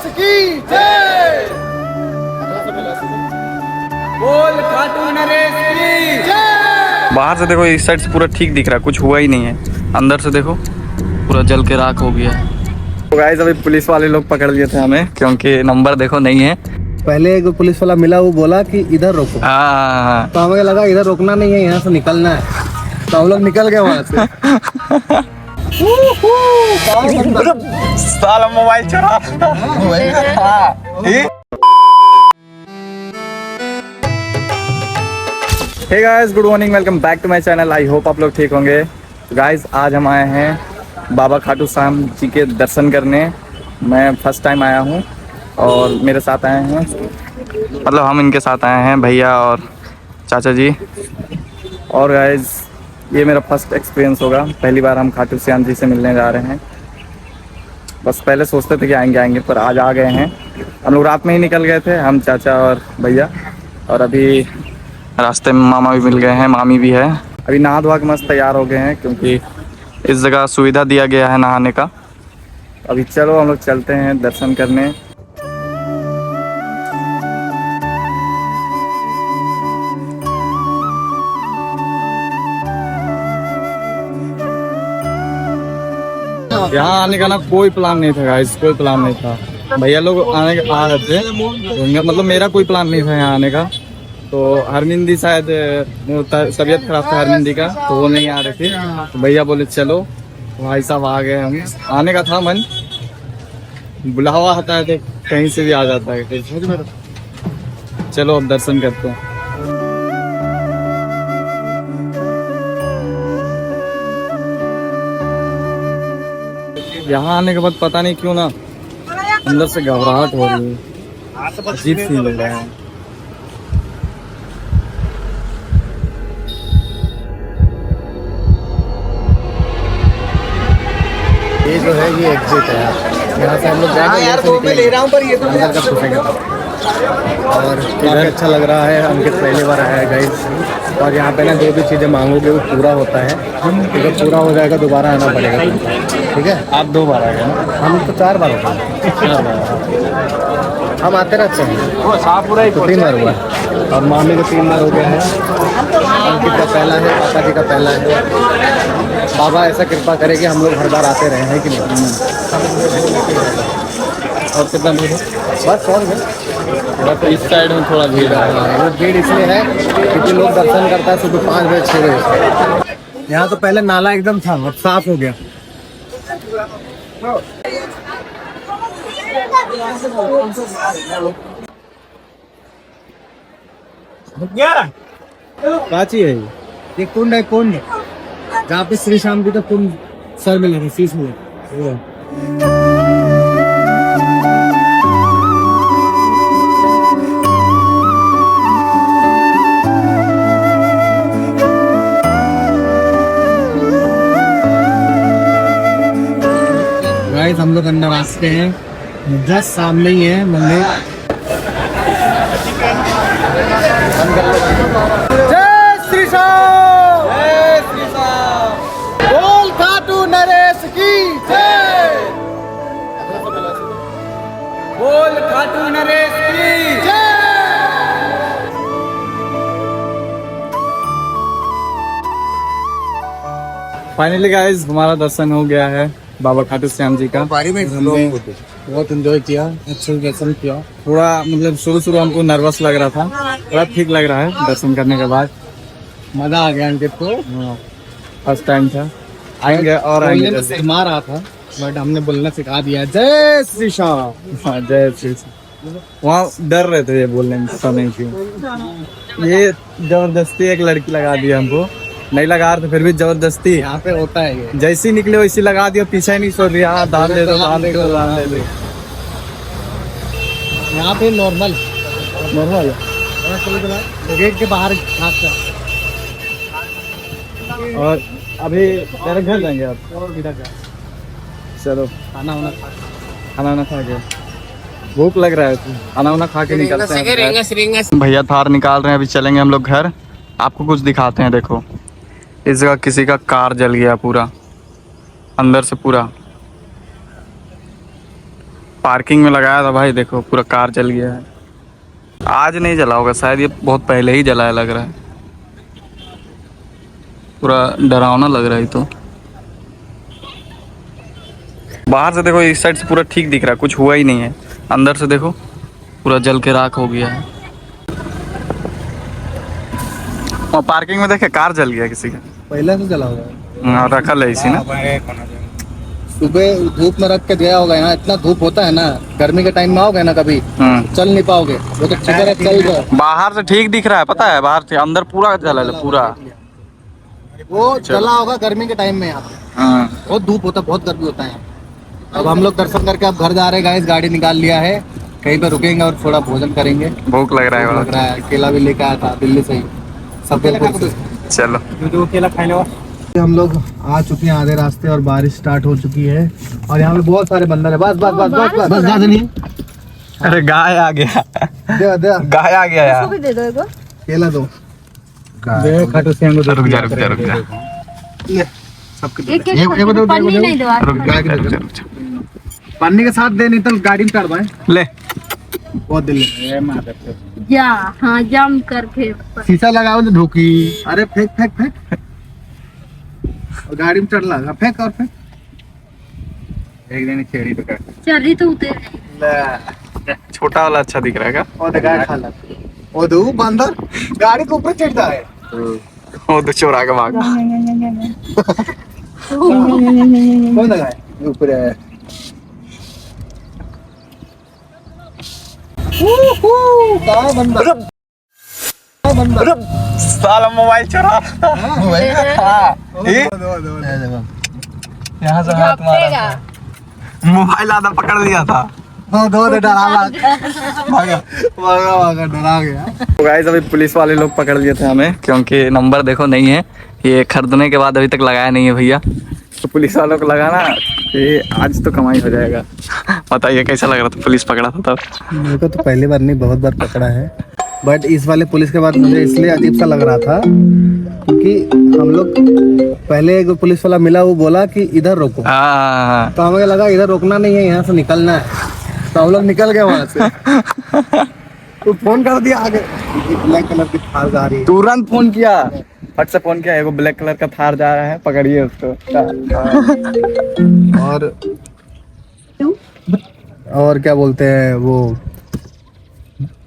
नरेश की जय। बोल खाटू नरेश की जय। बाहर से देखो इस साइड से पूरा ठीक दिख रहा है, कुछ हुआ ही नहीं है। अंदर से देखो पूरा जल के राख हो गया है। तो गाइस अभी पुलिस वाले लोग पकड़ लिए थे हमें, क्योंकि नंबर देखो नहीं है। पहले एक पुलिस वाला मिला, वो बोला कि इधर रोको। हाँ तो हमें लगा इधर रोकना नहीं है, यहाँ से निकलना है, तो हम लोग निकल गए वहाँ से। साला मोबाइल चुरा। Hey guys, good morning, welcome back to my channel. I hope आप लोग ठीक होंगे। गाइस आज हम आए हैं बाबा खाटू श्याम जी के दर्शन करने। मैं फर्स्ट टाइम आया हूँ और मेरे साथ आए हैं, मतलब हम इनके साथ आए हैं, भैया और चाचा जी। और गाइस ये मेरा फर्स्ट एक्सपीरियंस होगा, पहली बार हम खाटू श्याम जी से मिलने जा रहे हैं। बस पहले सोचते थे कि आएंगे पर आज आ गए हैं। हम लोग रात में ही निकल गए थे, हम चाचा और भैया, और अभी रास्ते में मामा भी मिल गए हैं, मामी भी है। अभी नहा धोआ के मस्त तैयार हो गए हैं, क्योंकि इस जगह सुविधा दिया गया है नहाने का। अभी चलो हम लोग चलते हैं दर्शन करने। यहाँ आने का ना कोई प्लान नहीं था गाइस, कोई प्लान नहीं था। भैया लोग आ रहे थे, तो मतलब मेरा कोई प्लान नहीं था यहाँ आने का। तो हरमिंदी शायद तबीयत खराब था हरमिंदी का, तो वो नहीं आ रहे थे। तो भैया बोले चलो, भाई साहब आ गए। हम आने का था मन, बुलावा आता है तो कहीं से भी आ जाता है। चलो अब दर्शन करते हैं। यहाँ आने के बाद पता नहीं क्यों ना अंदर से घबराहट हो रही है, अजीब फील हो रहा है। ये जो है ये एग्जिट है, यहाँ से हम लोग जाएंगे। यार दो में ले रहा हूँ पर ये अंदर का घुसेंगे। और काफ़ी अच्छा लग रहा है, अंकित पहली बार आया है गाइस। और यहाँ पे ना जो भी चीज़ें मांगोगे वो पूरा होता है। जब पूरा हो जाएगा दोबारा आना पड़ेगा, ठीक है? आप 2 बार आ गए ना? हम तो 4 बार होते हैं, हम आते रहते हैं। वो साफ पूरा ही तो 3 बार हुआ है, और मामी को 3 बार हो गया है। अंकित का पहला है, पापा जी का पहला है। बाबा ऐसा कृपा करे कि हम लोग हर बार आते रहे हैं कि नहीं। और कितना दूर है? बस और में तो इस साइड में थोड़ा भीड़ है। वो भीड़ इसलिए है क्योंकि लोग दर्शन करता है सुबह 5 बजे 6 बजे। यहाँ तो पहले नाला एकदम था, अब साफ हो गया। काची है ये कुंड है, कुंड जहाँ पे श्री श्याम जी का कुंड सर मिले, शीश मिले। गाइस हम लोग अंदर आते हैं, जस्ट सामने ही है मंदिर। जय श्री श्याम, जय श्री श्याम। बोल खाटू नरेश की जय। बोल खाटू नरेश की जय। फाइनली गाइस हमारा दर्शन हो गया है बाबा खाटू श्याम जी का। हमने बहुत एंजॉय किया, अच्छा दर्शन किया। थोड़ा मतलब शुरू हमको नर्वस लग रहा था, थोड़ा ठीक लग रहा है दर्शन करने के बाद। मजा आ गया अंकित को, फर्स्ट टाइम था, आएंगे और आएंगे। सिखा रहा था बट हमने बोलना सिखा दिया। जय श्री श्याम, हाँ जय श्री श्याम। वहाँ डर रहे थे ये बोलने में, पता नहीं क्यों। ये जबरदस्ती एक लड़की लगा दी हमको, नहीं लगा रहे थे फिर भी जबरदस्ती। यहाँ पे होता है ये, जैसी निकले वैसी लगा दिया, पीछे ही नहीं छोड़ दिया। हाँ दान दे दो, दान दे दो, दान दे दो। यहाँ पे नॉर्मल नॉर्मल गेट के बाहर खास कर। और अभी तेरे घर जाएंगे आप? चलो खाना वाना खाना खा के, भूख लग रहा है तो खाना वाना खा के निकलते हैं। भैया थार निकाल रहे हैं, अभी चलेंगे हम लोग घर। आपको कुछ दिखाते हैं, देखो इस जगह किसी का कार जल गया पूरा, अंदर से पूरा। पार्किंग में लगाया था भाई, देखो पूरा कार जल गया है। आज नहीं जला होगा शायद, ये बहुत पहले ही जलाया लग रहा है। पूरा डरावना लग रहा है तो। बाहर से देखो इस साइड से पूरा ठीक दिख रहा है, कुछ हुआ ही नहीं है। अंदर से देखो पूरा जल के राख हो गया है। और पार्किंग में देखे कार जल गया किसी का, पहले से चला होगा, रखल है इसी ना। सुबह धूप में रख के गया होगा। यहाँ इतना धूप होता है ना, गर्मी के टाइम में आओगे ना कभी चल नहीं पाओगे। वो तो चिगर चल गया। बाहर से ठीक दिख रहा है, पता है, बाहर से अंदर पूरा जला है पूरा। वो चला होगा गर्मी के टाइम में। यहाँ पे बहुत धूप होता है, बहुत गर्मी होता है। अब हम लोग दर्शन करके अब घर जा रहे हैं गाइस। गाड़ी निकाल लिया है, कहीं पे रुकेंगे और थोड़ा भोजन करेंगे। भूख लग रहा है, लग रहा है। केला भी लेके आया था दिल्ली से ही, सब चलो जो केला खाने। हम लोग आ चुके हैं आधे रास्ते और बारिश स्टार्ट हो चुकी है और यहाँ पे बहुत सारे बंदर है। बस बस बस बस बस बस ज्यादा नहीं। अरे गाय आ गया, दे दे गाय आ गया यार। दे दो एगो केला दो, दे खाटू श्याम को। रुक जा रुक जा रुक जा, ले सबके एक एक पन्नी नहीं दो रुक जा। पानी के साथ दे, नहीं तो गाड़ी में चढ़वाए। ले बहुत दिल जा। हाँ जम करके शीशा लगाओ तो ढोकी। अरे फेंक फेंक फेंक, और गाड़ी में चढ़ लगा। फेंक और फेंक। एक दिन छेड़ी पे कर चर्री तो उतर। छोटा वाला अच्छा दिख रहा है क्या? और गाड़ी खा ला। ओ दो बंदर गाड़ी के ऊपर चढ़ता है। वो तो चोरा के भागा। कौन लगाए ऊपर है? कहाँ बंदर? अरे साला मोबाइल चोरा। यहाँ से हाथ मारा, मोबाइल आधा पकड़ लिया था। दो डरा भागा डरा गया। तो गाइस अभी पुलिस वाले लोग पकड़ लिए थे हमें, क्योंकि नंबर देखो नहीं है, ये खरीदने के बाद अभी तक लगाया नहीं है भैया। तो पुलिस वालों को लगाना ये आज तो कमाई हो जाएगा। बताइए कैसा लग रहा था पुलिस पकड़ा था तब? मेरे को तो पहली बार नहीं, बहुत बार पकड़ा है, बट इस वाले पुलिस के बाद मुझे इसलिए अजीब सा लग रहा था क्योंकि हम लोग पहले एक पुलिस वाला मिला, वो बोला कि इधर रोको। तो हमें लगा इधर रोकना नहीं है, यहाँ से निकलना है। तो हम लोग निकल गए वहाँ से। तो फोन कर दिया आगे, ब्लैक कलर की थार जा रही है। तुरंत फोन किया, फट से फोन किया, एगो ब्लैक कलर का थार जा रहा है, पकड़िए उसको। और क्या बोलते हैं वो,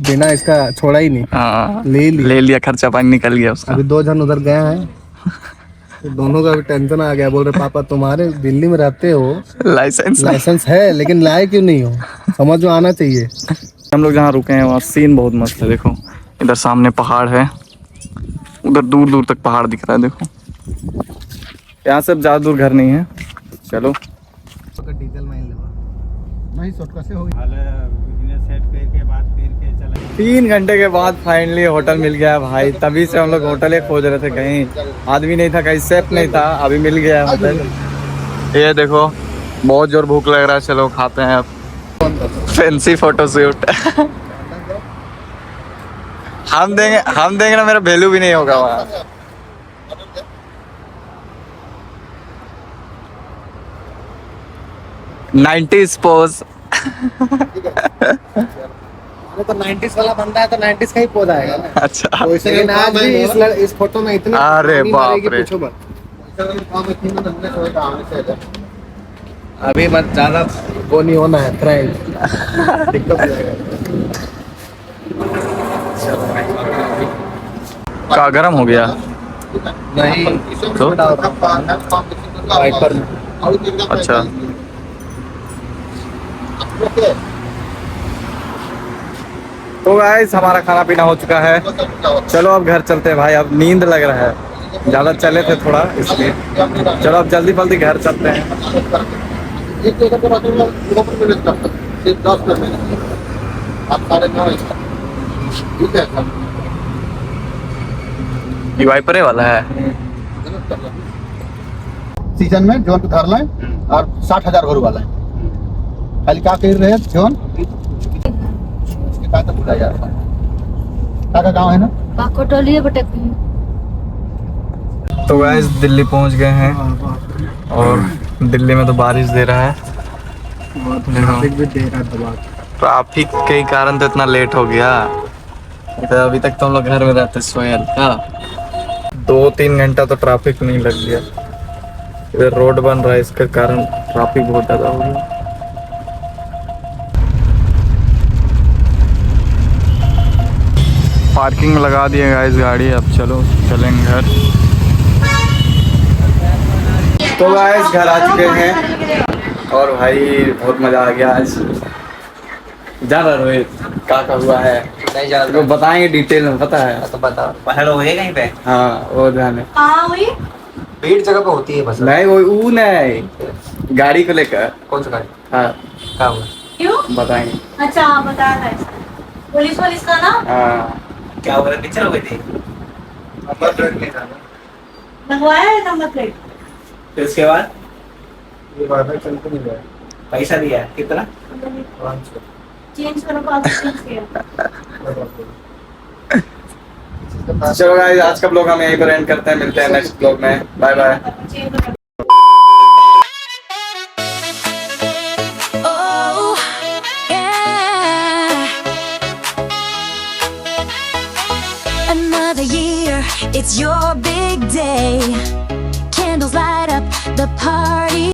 बिना इसका छोड़ा ही नहीं। ले लिया, खर्चा पानी निकल गया उसका। अभी 2 जन उधर गए हैं, तो दोनों का भी टेंशन आ गया। बोल रहे पापा तुम्हारे दिल्ली में रहते हो, लाइसेंस है लेकिन लाए क्यों नहीं हो, समझ में आना चाहिए। हम लोग जहाँ रुके हैं वहाँ सीन बहुत मस्त है। देखो इधर सामने पहाड़ है, उधर दूर दूर तक पहाड़ दिख रहा है। देखो यहाँ से ज्यादा दूर घर नहीं है। चलो डीजल नहीं से हो 3 घंटे के बाद फाइनली होटल मिल गया भाई। तभी से हम लोग होटल ही खोज रहे थे, कहीं आदमी नहीं था, कहीं सेफ नहीं था। अभी मिल गया है होटल। ये देखो बहुत जोर भूख लग रहा है, चलो खाते हैं अब। Fancy photo shoot. हम देंगे ना, मेरा वैल्यू भी नहीं होगा वहाँ। Nineties pose. तो 90s वाला बंदा है तो 90s का ही पोज आएगा ना। अच्छा लेकिन आज भी इस फोटो में इतनी अरे बाप रे, अभी मत ज्यादा वो नहीं होना है, फ्रेंड दिक्कत हो जाएगा। का गरम हो गया नहीं तो वाइपर में। अच्छा तो गाइस हमारा खाना पीना हो चुका है। चलो अब घर चलते हैं भाई, अब नींद लग रहा है, ज़्यादा चले थे थोड़ा इसलिए। चलो अब जल्दी जल्दी घर चलते हैं। ये वाइपर वाला है सीजन में जोन पे धर लें और 60,000 घर वाला है। खाली क्या कर रहे हैं जोन का गाँव है ना बाकोटोलिए बटक। तो गाइस दिल्ली पहुंच गए हैं और दिल्ली में तो बारिश दे रहा है। ट्रैफिक भी दे रहा है दबा के। ट्रैफिक के कारण तो इतना लेट हो गया। तो अभी तक तो हम लोग घर में रहते सोयल का 2-3 घंटा तो ट्रैफिक नहीं लग गया। इधर रोड बन रहा है, इसके कारण ट्रैफिक बहुत ज़्यादा हो गया। पार्किंग में लगा दिए गाइस गाड़ी। अब चलो चलेंगे घर। तो गाइस घर आ चुके हैं और भाई बहुत मज़ा आ गया आज। जा रहा रोहित क्या हुआ है नहीं जा तो बताएंगे डिटेल में, पता है तो बता पहले हो कहीं पे हाँ वो ध्यान है। हाँ हुई भीड़ जगह पे होती है बस। नहीं वो नहीं गाड़ी को लेकर। कौन सा गाड़ी हाँ क्या हुआ क्यों? बताएंगे। अच्छा हाँ बता रहा है पुलिस पुलिस का ना हाँ क्या हो रहा पिक्चर हो गई थी नंबर प्लेट नहीं था ना, लगवाया है नंबर प्लेट। फिर उसके बाद ये वाईफाई चलते नहीं गया। पैसा दिया कितना 500। चेंज करो पासवर्ड चेंज किया। चलो गाइस आज का ब्लॉग हम यहीं पर एंड करते हैं। मिलते हैं नेक्स्ट ब्लॉग में। Bye bye. चेंज करो। Oh, yeah. Another year, it's your big day. Candles light up the party.